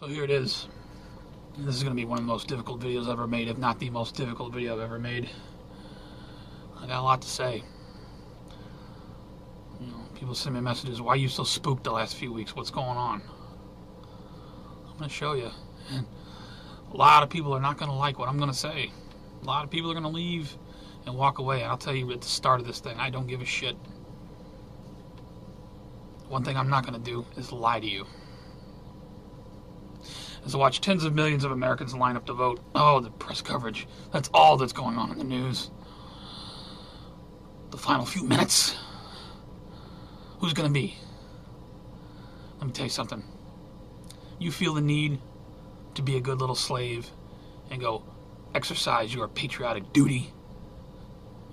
So here it is. This is going to be one of the most difficult videos I've ever made, if not the most difficult video I've ever made. I got a lot to say. You know, people send me messages, why are you so spooked the last few weeks? What's going on? I'm going to show you. And a lot of people are not going to like what I'm going to say. A lot of people are going to leave and walk away. And I'll tell you at the start of this thing, I don't give a shit. One thing I'm not going to do is lie to you. As I watch tens of millions of Americans line up to vote. Oh, the press coverage. That's all that's going on in the news. The final few minutes. Who's going to be? Let me tell you something. You feel the need to be a good little slave and go exercise your patriotic duty.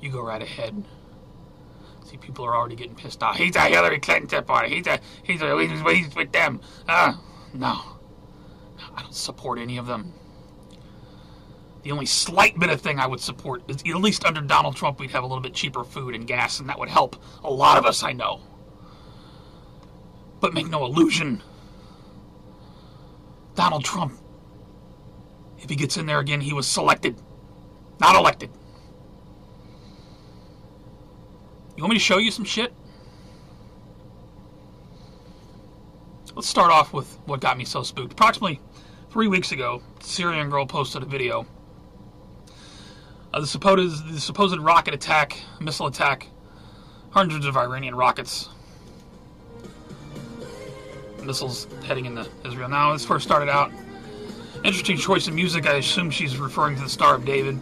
You go right ahead. See, people are already getting pissed off. He's a Hillary Clinton supporter. He's with them. No. I don't support any of them. The only slight bit of thing I would support is at least under Donald Trump we'd have a little bit cheaper food and gas, and that would help a lot of us, I know. But make no illusion, Donald Trump, if he gets in there again, he was selected, not elected. You want me to show you some shit? Let's start off with what got me so spooked. Approximately 3 weeks ago, SyrianGirl posted a video of the supposed rocket attack, missile attack, hundreds of Iranian rockets, missiles heading into Israel. Now, this first started out, interesting choice of music. I assume she's referring to the Star of David.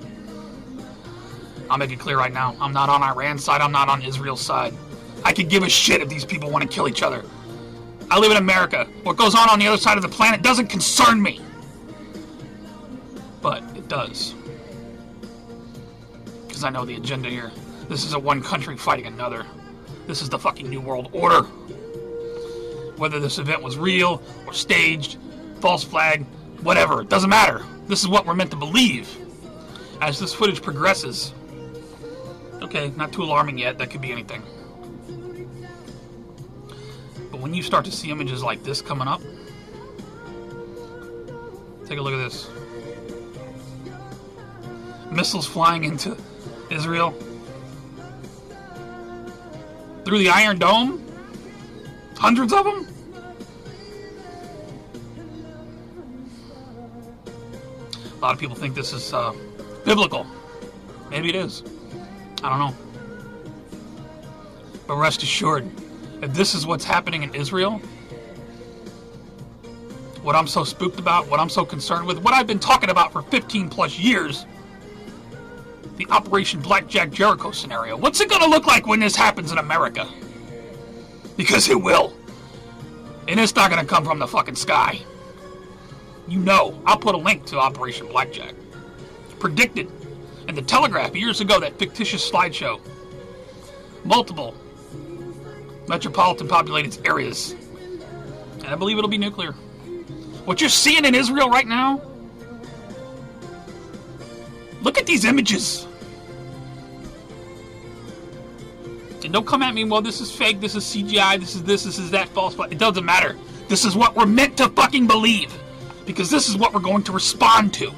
I'll make it clear right now, I'm not on Iran's side, I'm not on Israel's side. I could give a shit if these people want to kill each other. I live in America. What goes on the other side of the planet doesn't concern me. But it does. Because I know the agenda here. This is a one country fighting another. This is the fucking New World Order. Whether this event was real or staged, false flag, whatever, it doesn't matter. This is what we're meant to believe. As this footage progresses, okay, not too alarming yet, that could be anything. But when you start to see images like this coming up, take a look at this. Missiles flying into Israel through the Iron Dome. Hundreds of them. A lot of people think this is biblical. Maybe it is. I don't know. But rest assured, if this is what's happening in Israel, what I'm so spooked about, what I'm so concerned with, what I've been talking about for 15 plus years, the Operation Blackjack Jericho scenario. What's it going to look like when this happens in America? Because it will. And it's not going to come from the fucking sky. You know, I'll put a link to Operation Blackjack. Predicted in the Telegraph years ago, that fictitious slideshow. Multiple metropolitan populated areas. And I believe it'll be nuclear. What you're seeing in Israel right now, look at these images. And don't come at me, well, this is fake, this is CGI, this is that, false. It doesn't matter. This is what we're meant to fucking believe. Because this is what we're going to respond to.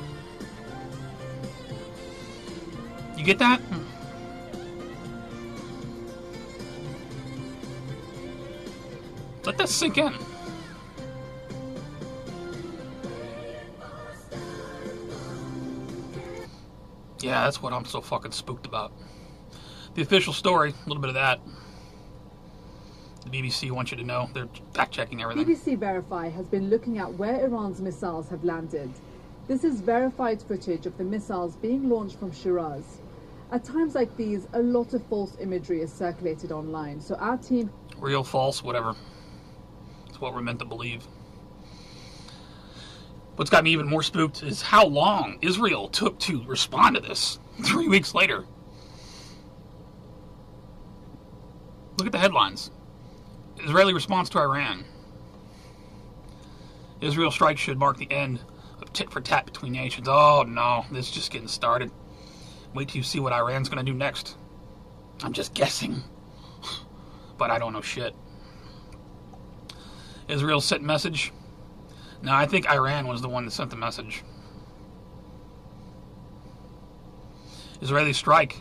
You get that? Let that sink in. Yeah, that's what I'm so fucking spooked about. The official story, a little bit of that. The BBC wants you to know. They're fact-checking everything. BBC Verify has been looking at where Iran's missiles have landed. This is verified footage of the missiles being launched from Shiraz. At times like these, a lot of false imagery is circulated online, so our team... Real, false, whatever. It's what we're meant to believe. What's got me even more spooked is how long Israel took to respond to this. 3 weeks later. Look at the headlines. Israeli response to Iran. Israel strike should mark the end of tit for tat between nations. Oh no, this is just getting started. Wait till you see what Iran's going to do next. I'm just guessing. But I don't know shit. Israel sent message No, I think Iran was the one that sent the message. Israeli strike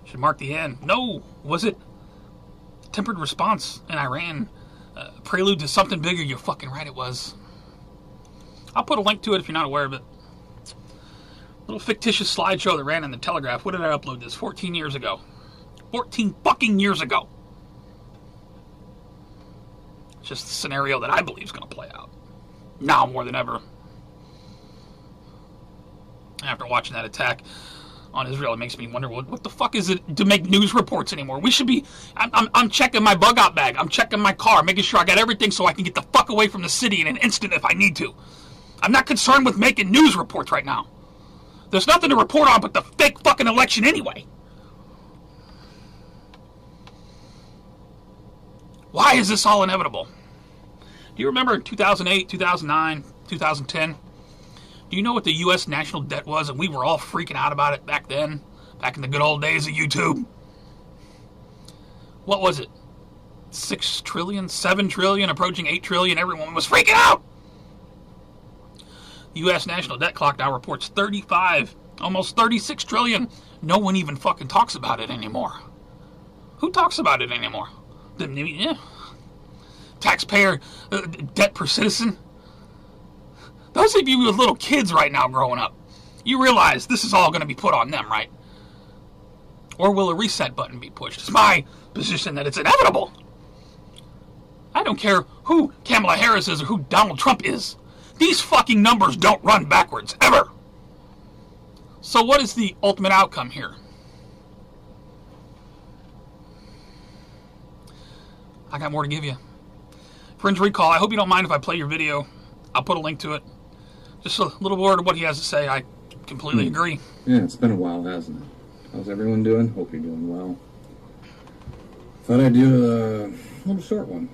should mark the end. No, was it tempered response in Iran? Prelude to something bigger? You're fucking right, it was. I'll put a link to it if you're not aware of it. Little fictitious slideshow that ran in the Telegraph. When did I upload this? 14 years ago. 14 fucking years ago. It's just the scenario that I believe is going to play out. Now more than ever. After watching that attack on Israel, it makes me wonder what the fuck is it to make news reports anymore? We should be... I'm checking my bug out bag. I'm checking my car, making sure I got everything so I can get the fuck away from the city in an instant if I need to. I'm not concerned with making news reports right now. There's nothing to report on but the fake fucking election anyway. Why is this all inevitable? Do you remember 2008, 2009, 2010? Do you know what the U.S. national debt was? And we were all freaking out about it back then, back in the good old days of YouTube. What was it? 6 trillion, 7 trillion, approaching 8 trillion. Everyone was freaking out. The U.S. national debt clock now reports 35, almost 36 trillion. No one even fucking talks about it anymore. Who talks about it anymore? Taxpayer debt per citizen. Those of you with little kids right now growing up, you realize this is all going to be put on them, right? Or will a reset button be pushed? It's my position that it's inevitable. I don't care who Kamala Harris is or who Donald Trump is. These fucking numbers don't run backwards, ever. So what is the ultimate outcome here? I got more to give you. FringeRecall, I hope you don't mind if I play your video. I'll put a link to it. Just a little word of what he has to say. I completely agree. Yeah, it's been a while, hasn't it? How's everyone doing? Hope you're doing well. Thought I'd do a little short one.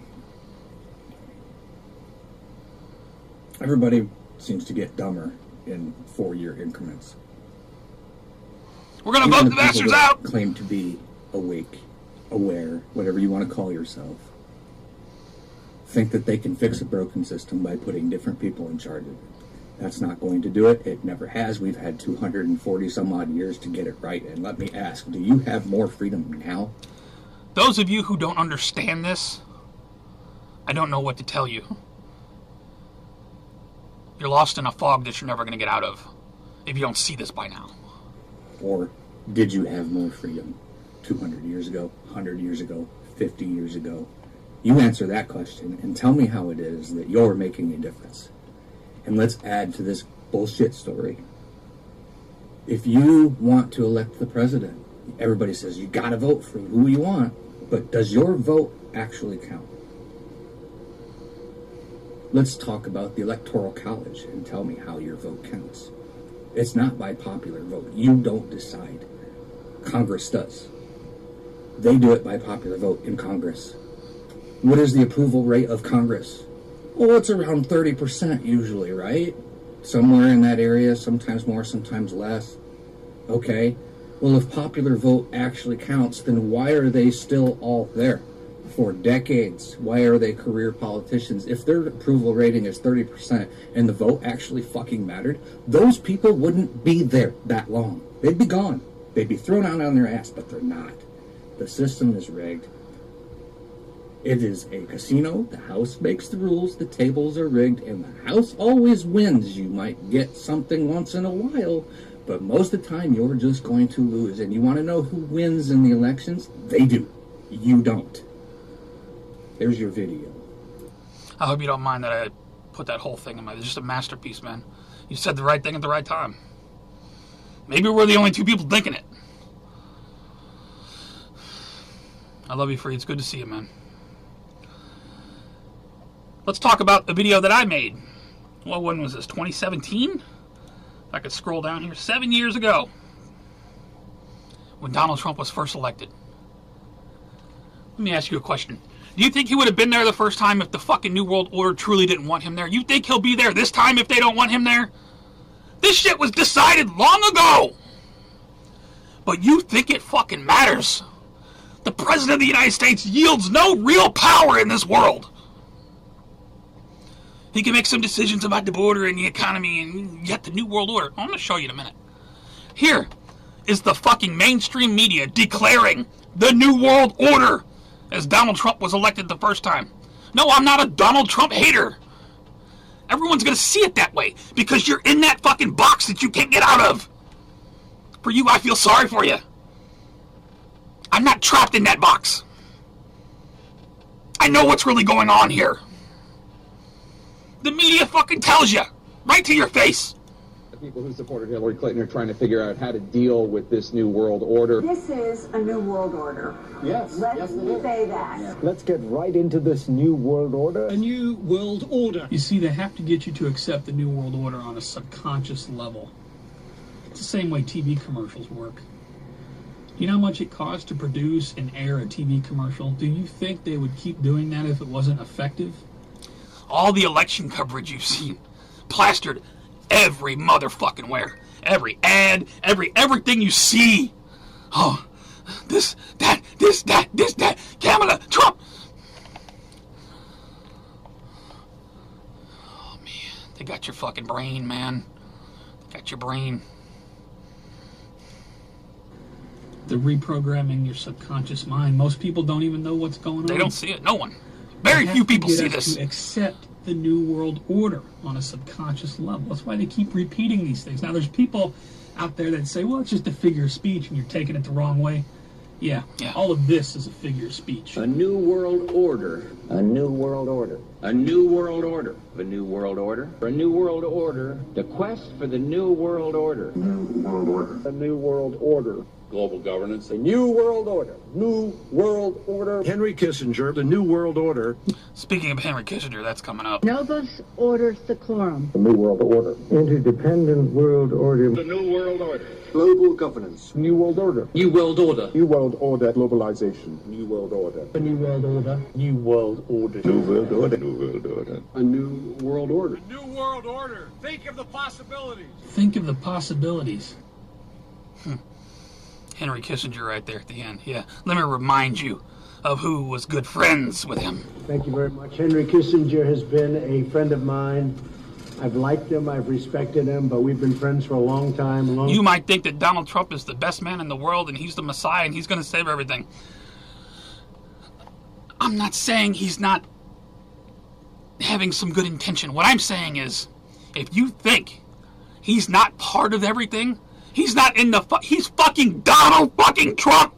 Everybody seems to get dumber in 4-year increments. We're going to vote the bastards out! Claim to be awake, aware, whatever you want to call yourself. Think that they can fix a broken system by putting different people in charge of it. That's not going to do it. It never has. We've had 240 some odd years to get it right. And let me ask, do you have more freedom now? Those of you who don't understand this, I don't know what to tell you. You're lost in a fog that you're never going to get out of if you don't see this by now. Or did you have more freedom 200 years ago, 100 years ago, 50 years ago? You answer that question and tell me how it is that you're making a difference. And let's add to this bullshit story. If you want to elect the president, everybody says you gotta vote for who you want, but does your vote actually count? Let's talk about the Electoral College and tell me how your vote counts. It's not by popular vote. You don't decide. Congress does. They do it by popular vote in Congress. What is the approval rate of Congress? Well, it's around 30% usually, right? Somewhere in that area, sometimes more, sometimes less. Okay. Well, if popular vote actually counts, then why are they still all there for decades? Why are they career politicians? If their approval rating is 30% and the vote actually fucking mattered, those people wouldn't be there that long. They'd be gone. They'd be thrown out on their ass, but they're not. The system is rigged. It is a casino. The house makes the rules. The tables are rigged, and the house always wins. You might get something once in a while, but most of the time you're just going to lose. And you want to know who wins in the elections? They do. You don't. There's your video. I hope you don't mind that I put that whole thing in my... It's just a masterpiece, man. You said the right thing at the right time. Maybe we're the only two people thinking it. I love you, Free. It's good to see you, man. Let's talk about the video that I made. Well, when was this? 2017? If I could scroll down here. 7 years ago. When Donald Trump was first elected. Let me ask you a question. Do you think he would have been there the first time if the fucking New World Order truly didn't want him there? You think he'll be there this time if they don't want him there? This shit was decided long ago. But you think it fucking matters. The President of the United States yields no real power in this world. He can make some decisions about the border and the economy and yet the New World Order. I'm going to show you in a minute. Here is the fucking mainstream media declaring the New World Order as Donald Trump was elected the first time. No, I'm not a Donald Trump hater. Everyone's going to see it that way because you're in that fucking box that you can't get out of. For you, I feel sorry for you. I'm not trapped in that box. I know what's really going on here. The media fucking tells you, right to your face. The people who supported Hillary Clinton are trying to figure out how to deal with this new world order. This is a new world order. Yes, Let's say that. Yeah. Let's get right into this new world order. A new world order. You see, they have to get you to accept the New World Order on a subconscious level. It's the same way TV commercials work. You know how much it costs to produce and air a TV commercial? Do you think they would keep doing that if it wasn't effective? All the election coverage you've seen, plastered every motherfucking where. Every ad, everything you see. Oh, this, that, Kamala, Trump. Oh, man. They got your fucking brain, man. They got your brain. They're reprogramming your subconscious mind. Most people don't even know what's going on. They don't see it. No one. Very few people see this. To accept the New World Order on a subconscious level. That's why they keep repeating these things. Now, there's people out there that say, well, it's just a figure of speech and you're taking it the wrong way. Yeah. All of this is a figure of speech. A new world order. A new world order. A new world order. A new world order. A new world order. The quest for the new world order. New world order. A new world order. Global governance. A new world order. New world order. Henry Kissinger, the New World Order. Speaking of Henry Kissinger, that's coming up. Novus Order Seclorum. The new world order. Interdependent world order. The new world order. Global governance. New world order. New world order. New world order. Globalization. New world order. A new world order. New world order. New world order. New world order. A new world order. A new world order. Think of the possibilities. Think of the possibilities. Henry Kissinger right there at the end. Yeah. Let me remind you of who was good friends with him. Thank you very much. Henry Kissinger has been a friend of mine. I've liked him, I've respected him, but we've been friends for a long time. You might think that Donald Trump is the best man in the world and he's the Messiah and he's going to save everything. I'm not saying he's not having some good intention. What I'm saying is, if you think he's not part of everything, he's not in the he's fucking Donald fucking Trump.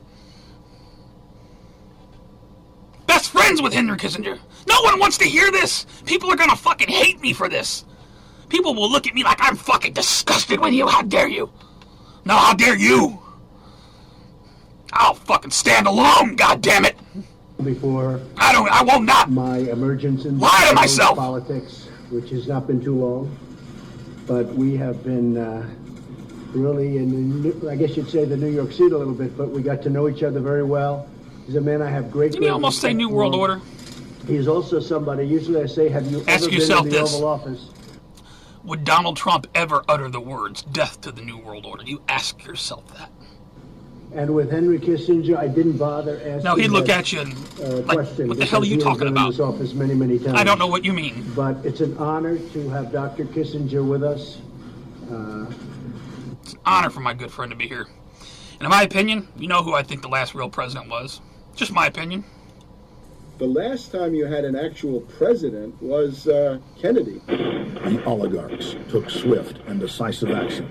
Best friends with Henry Kissinger. No one wants to hear this. People are gonna fucking hate me for this. People will look at me like I'm fucking disgusted with you. How dare you? No, how dare you? I'll fucking stand alone, goddammit. Before I won't not. My emergence in lie to myself. Politics, which has not been too long, but we have been really in, I guess you'd say, the New York seat a little bit, but we got to know each other very well. He's a man I have great. Didn't you almost say New World Order? He's also somebody, usually I say, have you Ask ever yourself been in the this. Oval Office? Would Donald Trump ever utter the words, death to the New World Order? You ask yourself that. And with Henry Kissinger, I didn't bother asking. Now he'd look at you and like, what the hell are you talking about? In this office many, many times. I don't know what you mean. But it's an honor to have Dr. Kissinger with us. It's an honor for my good friend to be here. And in my opinion, you know who I think the last real president was. Just my opinion. The last time you had an actual president was Kennedy. The oligarchs took swift and decisive action.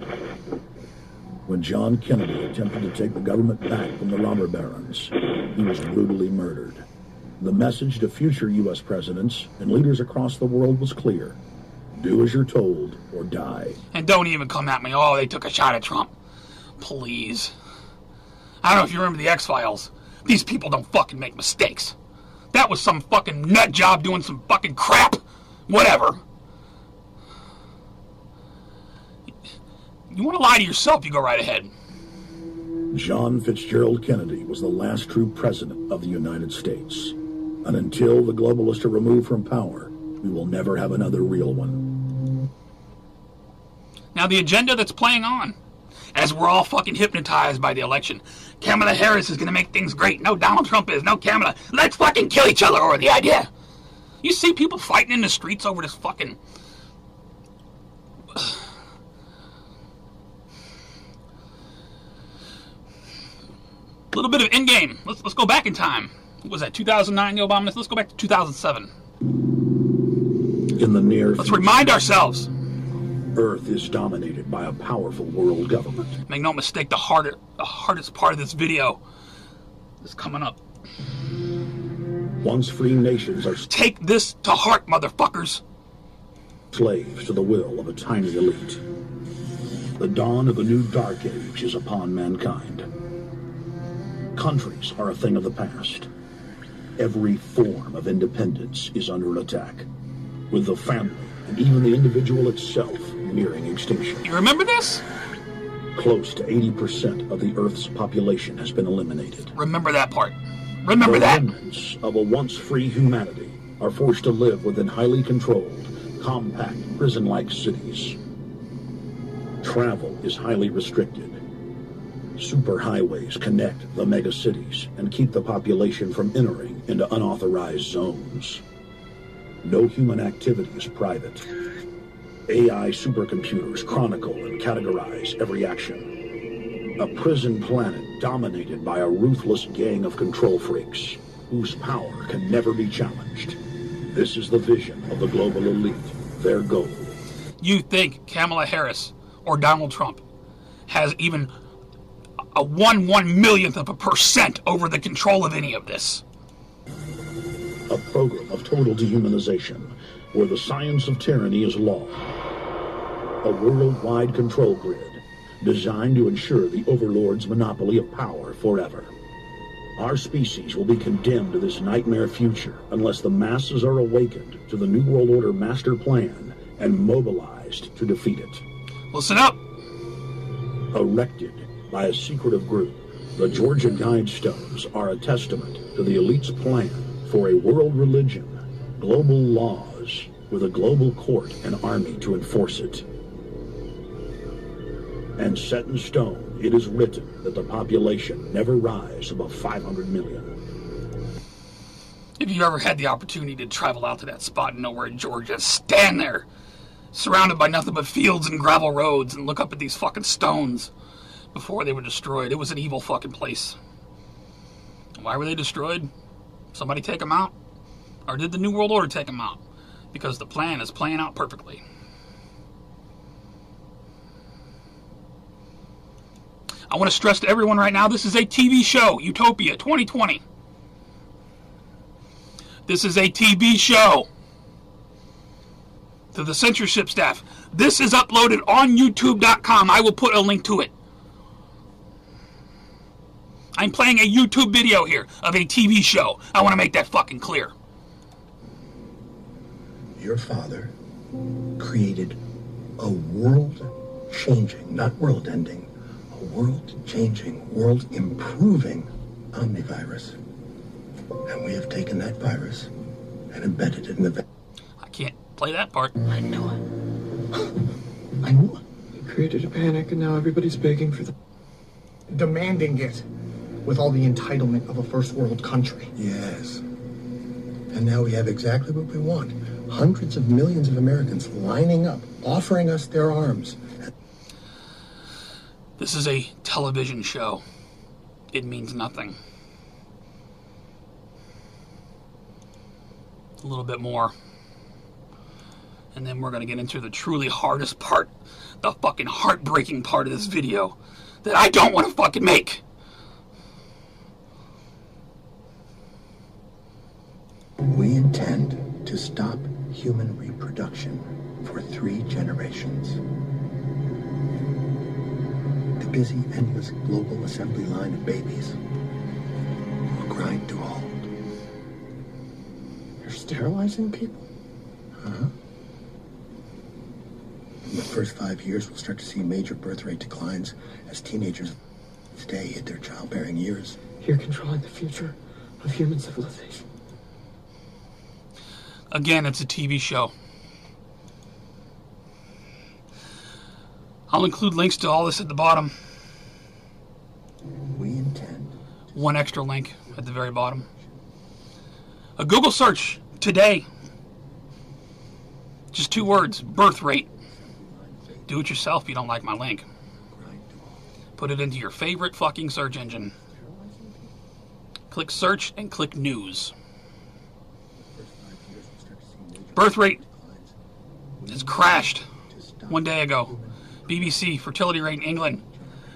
When John Kennedy attempted to take the government back from the robber barons, he was brutally murdered. The message to future U.S. presidents and leaders across the world was clear. Do as you're told or die. And don't even come at me, oh, they took a shot at Trump. Please. I don't know if you remember the X-Files. These people don't fucking make mistakes. That was some fucking nut job doing some fucking crap. Whatever. You want to lie to yourself, you go right ahead. John Fitzgerald Kennedy was the last true president of the United States. And until the globalists are removed from power, we will never have another real one. Now the agenda that's playing on, as we're all fucking hypnotized by the election. Kamala Harris is going to make things great. No, Donald Trump is. No, Kamala. Let's fucking kill each other over the idea. You see people fighting in the streets over this fucking... A little bit of Endgame. Let's go back in time. What was that, 2009, Yo Obama? Let's go back to 2007. In the near Let's remind ourselves. Earth is dominated by a powerful world government. Make no mistake, the hardest part of this video is coming up. Once free nations are... Take this to heart, motherfuckers. ...slaves to the will of a tiny elite. The dawn of a new dark age is upon mankind. Countries are a thing of the past. Every form of independence is under attack, with the family and even the individual itself nearing extinction. You remember this? Close to 80% of the Earth's population has been eliminated. Remember that part. Remember that. The remnants of a once free humanity are forced to live within highly controlled, compact, prison-like cities. Travel is highly restricted. Superhighways connect the megacities and keep the population from entering into unauthorized zones. No human activity is private. AI supercomputers chronicle and categorize every action. A prison planet dominated by a ruthless gang of control freaks, whose power can never be challenged. This is the vision of the global elite, their goal. You think Kamala Harris or Donald Trump has even a 1/1,000,000% over the control of any of this? A program of total dehumanization, where the science of tyranny is law. A worldwide control grid, designed to ensure the overlord's monopoly of power forever. Our species will be condemned to this nightmare future unless the masses are awakened to the New World Order master plan and mobilized to defeat it. Listen up. Erected by a secretive group, the Georgia Guidestones are a testament to the elite's plan for a world religion, global laws, with a global court and army to enforce it. And set in stone, it is written that the population never rise above 500 million. If you ever had the opportunity to travel out to that spot in nowhere in Georgia, stand there, surrounded by nothing but fields and gravel roads, and look up at these fucking stones before they were destroyed. It was an evil fucking place. Why were they destroyed? Somebody take them out? Or did the New World Order take them out? Because the plan is playing out perfectly. I want to stress to everyone right now, this is a TV show, Utopia 2020. This is a TV show. To the censorship staff, this is uploaded on YouTube.com. I will put a link to it. I'm playing a YouTube video here of a TV show. I want to make that fucking clear. Your father created a world-changing, not world-ending, a world-changing, world-improving omnivirus. And we have taken that virus and embedded it in the... I can't play that part. I knew it. I knew it. He created a panic, and now everybody's begging for the... Demanding it with all the entitlement of a first world country. Yes. And now we have exactly what we want. Hundreds of millions of Americans lining up, offering us their arms. This is a television show. It means nothing. A little bit more. And then we're going to get into the truly hardest part, the fucking heartbreaking part of this video that I don't want to fucking make. We intend to stop human reproduction for 3 generations. The busy, endless global assembly line of babies will grind to a halt. You're sterilizing people? Uh-huh. In the first 5 years, we'll start to see major birth rate declines as teenagers stay at their childbearing years. You're controlling the future of human civilization. Again, it's a TV show. I'll include links to all this at the bottom. We intend. One extra link at the very bottom. A Google search today Just 2 words, birth rate. Do it yourself if you don't like my link. Put it into your favorite fucking search engine. Click search and click news. Birth rate has crashed 1 day ago. BBC fertility rate in England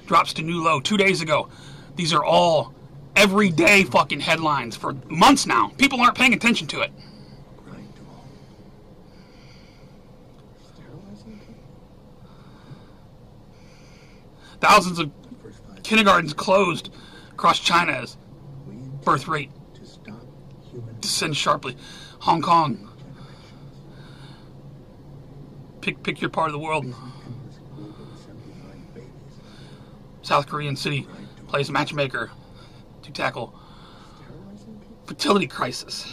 drops to new low 2 days ago. These are all everyday fucking headlines for months now. People aren't paying attention to it. Thousands of kindergartens closed across China as birth rate descends sharply. Hong Kong. Pick your part of the world. South Korean city plays matchmaker to tackle fertility crisis.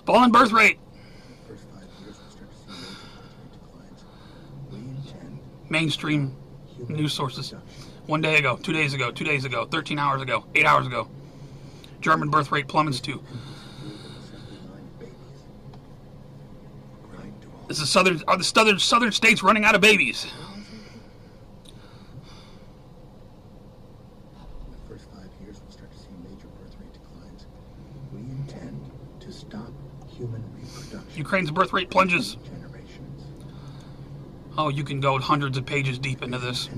Falling birth rate. Mainstream news sources. 1 day ago, 2 days ago, 2 days ago, 13 hours ago, 8 hours ago. German birth rate plummets to. This is the southern states running out of babies. Ukraine's birth rate plunges. Oh, you can go hundreds of pages deep into this.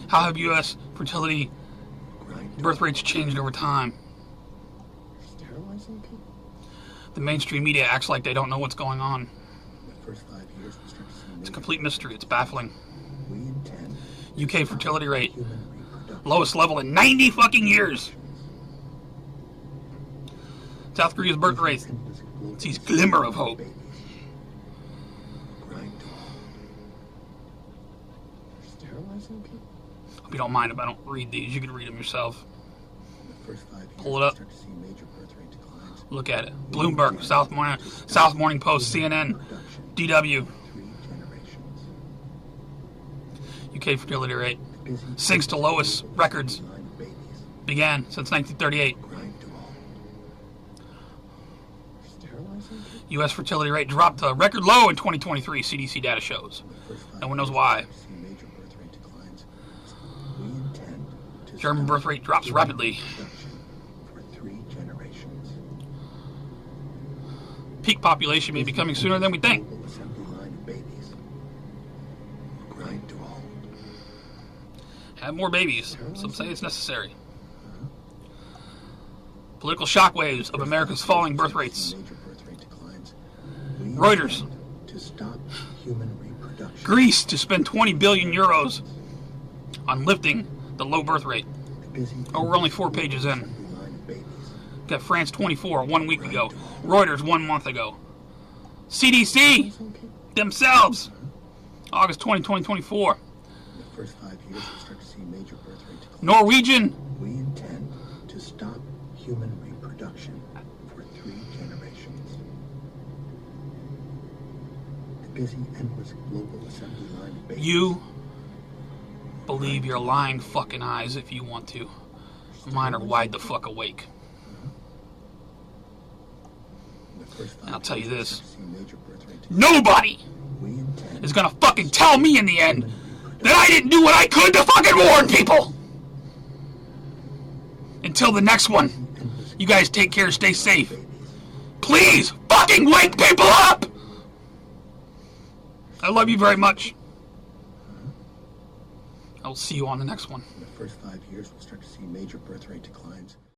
How have U.S. fertility birth rates changed over time? The mainstream media acts like they don't know what's going on. It's a complete mystery. It's baffling. UK fertility rate, lowest level in 90 fucking years. South Korea's birth rate sees glimmer of hope. Hope you don't mind if I don't read these. You can read them yourself. Pull it up. Look at it. Bloomberg, South Morning Post, CNN, DW. UK fertility rate sinks to lowest records began since 1938. U.S. fertility rate dropped to a record low in 2023, CDC data shows. No one knows why. German birth rate drops rapidly. Peak population may be coming sooner than we think. Have more babies. Some say it's necessary. Political shockwaves of America's falling birth rates. Reuters. Greece to spend 20 billion euros on lifting the low birth rate. Oh, we're only 4 pages in. Got France 24 1 week ago. Reuters 1 month ago. CDC themselves. August 20, 2024. Norwegian. We intend to stop human reproduction for 3 generations. The busy, endless global assembly line of babies. You believe your lying fucking eyes if you want to. Mine are wide the fuck awake. And I'll tell you this. Nobody is gonna fucking tell me in the end that I didn't do what I could to fucking warn people! Until the next one, you guys take care, stay safe. Please, fucking wake people up! I love you very much. I will see you on the next one. In the first 5 years, we'll start to see major birth rate declines.